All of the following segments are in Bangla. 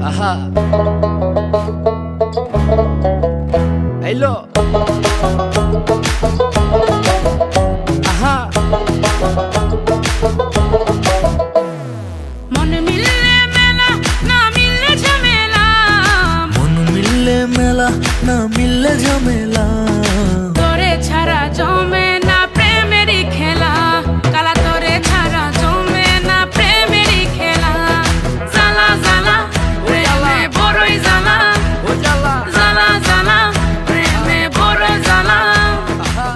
আহা হ্যালো আহা মন মিললে মেলা না মিললে ঝামেলা, মন মিললে মেলা না মিললে ঝামেলা, তোরে ছাড়া জমে না প্রেমেরই খেলা, কালা তোরে ছাড়া জমে না প্রেমেরই খেলা। জ্বালা জ্বালা প্রেমে বড়ই জ্বালা, ও জ্বালা জ্বালা জ্বালা প্রেমে বড় জ্বালা। আহা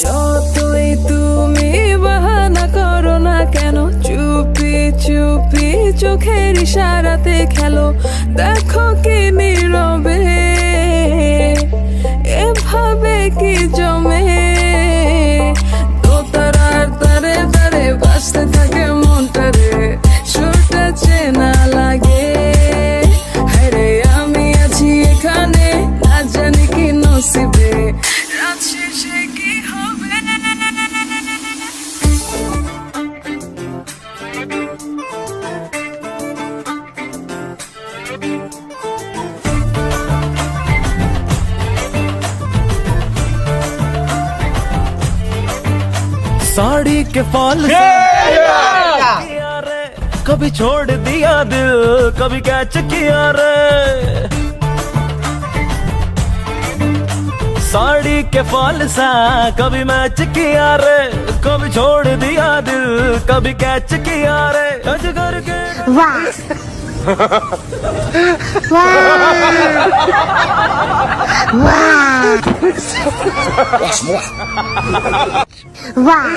যতই তুমি বাহানা করো না কেন, চুপি চুপি চোখের ইশারাতে খেলো, দেখো কি নীরবে এভাবে কি জমে, দোতারার তারে তারে বাজতে থাকে মনটারে, সুরটা চেনা লাগে। হায়রে আমি আছি এখানে, না জানি কি নসিবে, রাত শেষে কি হবে। साड़ी के फॉल से कभी छोड़ दिया दिल, कभी कैच किया रे, साड़ी के फॉल सा कभी मैच किया रे, कभी छोड़ दिया दिल, कभी कैच किया रे, अजगर के वाह वाह वाह वाह